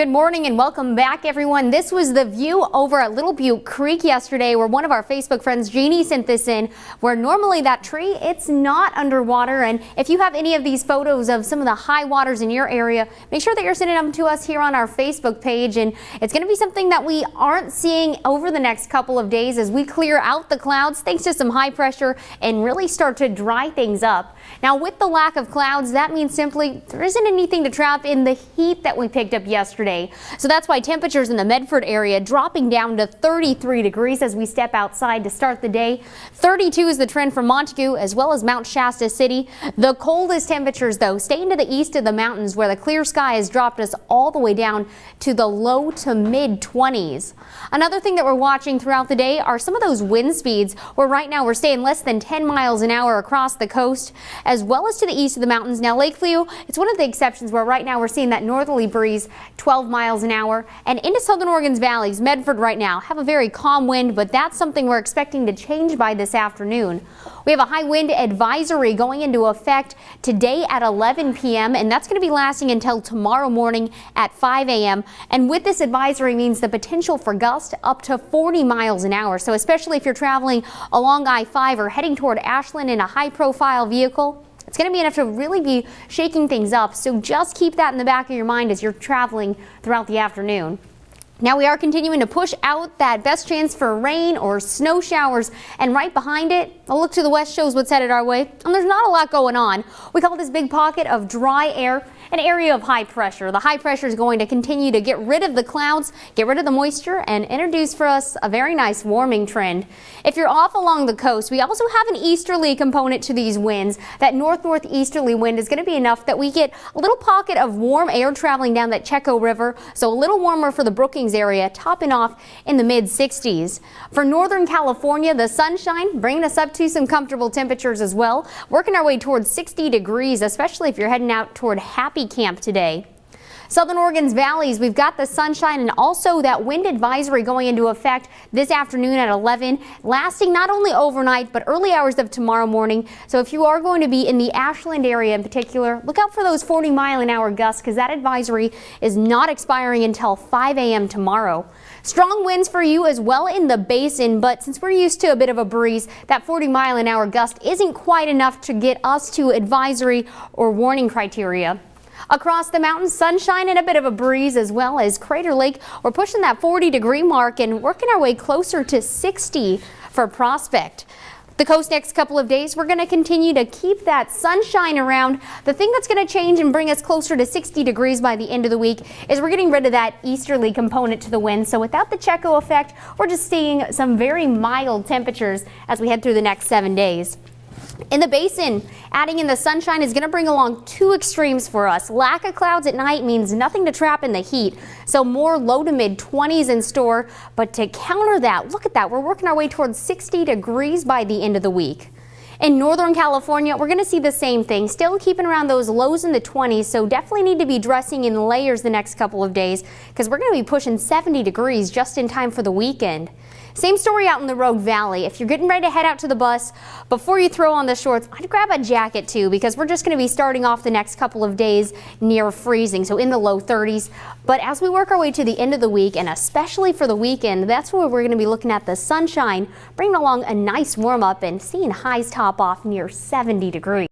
Good morning and welcome back, everyone. This was the view over at Little Butte Creek yesterday, where one of our Facebook friends, Jeannie, sent this in, where normally that tree, it's not underwater. And if you have any of these photos of some of the high waters in your area, make sure that you're sending them to us here on our Facebook page. And it's going to be something that we aren't seeing over the next couple of days as we clear out the clouds thanks to some high pressure and really start to dry things up. Now, with the lack of clouds, that means simply there isn't anything to trap in the heat that we picked up yesterday. So that's why temperatures in the Medford area dropping down to 33 degrees as we step outside to start the day. 32 is the trend for Montague as well as Mount Shasta City. The coldest temperatures, though, staying to the east of the mountains, where the clear sky has dropped us all the way down to the low to mid 20s. Another thing that we're watching throughout the day are some of those wind speeds, where right now we're staying less than 10 miles an hour across the coast as well as to the east of the mountains. Now, Lakeview, it's one of the exceptions where right now we're seeing that northerly breeze 12 miles an hour, and into southern Oregon's valleys. Medford right now have a very calm wind, but that's something we're expecting to change by this afternoon. We have a high wind advisory going into effect today at 11 p.m. and that's going to be lasting until tomorrow morning at 5 a.m. And with this advisory means the potential for gusts up to 40 miles an hour. So especially if you're traveling along I-5 or heading toward Ashland in a high-profile vehicle, it's going to be enough to really be shaking things up. So just keep that in the back of your mind as you're traveling throughout the afternoon. Now we are continuing to push out that best chance for rain or snow showers, and right behind it, a look to the west shows what's headed our way, and there's not a lot going on. We call this big pocket of dry air an area of high pressure. The high pressure is going to continue to get rid of the clouds, get rid of the moisture, and introduce for us a very nice warming trend. If you're off along the coast, we also have an easterly component to these winds. That north-northeasterly wind is going to be enough that we get a little pocket of warm air traveling down that Checo River, so a little warmer for the Brookings area, topping off in the mid-60s. For Northern California, the sunshine bringing us up to some comfortable temperatures as well, working our way towards 60 degrees, especially if you're heading out toward Happy Camp today. Southern Oregon's valleys, we've got the sunshine and also that wind advisory going into effect this afternoon at 11, lasting not only overnight but early hours of tomorrow morning. So if you are going to be in the Ashland area in particular, look out for those 40-mile-an-hour gusts, because that advisory is not expiring until 5 a.m. tomorrow. Strong winds for you as well in the basin, but since we're used to a bit of a breeze, that 40-mile-an-hour gust isn't quite enough to get us to advisory or warning criteria. Across the mountains, sunshine and a bit of a breeze, as well as Crater Lake. We're pushing that 40-degree mark and working our way closer to 60 for Prospect. The coast next couple of days, we're going to continue to keep that sunshine around. The thing that's going to change and bring us closer to 60 degrees by the end of the week is we're getting rid of that easterly component to the wind. So without the Checo effect, we're just seeing some very mild temperatures as we head through the next 7 days. In the basin, adding in the sunshine is going to bring along two extremes for us. Lack of clouds at night means nothing to trap in the heat, so more low to mid 20s in store. But to counter that, look at that, we're working our way towards 60 degrees by the end of the week. In Northern California, we're going to see the same thing, still keeping around those lows in the 20s, so definitely need to be dressing in layers the next couple of days because we're going to be pushing 70 degrees just in time for the weekend. Same story out in the Rogue Valley. If you're getting ready to head out to the bus, before you throw on the shorts, I'd grab a jacket too, because we're just going to be starting off the next couple of days near freezing, so in the low 30s. But as we work our way to the end of the week, and especially for the weekend, that's where we're going to be looking at the sunshine, bringing along a nice warm up and seeing highs top off near 70 degrees.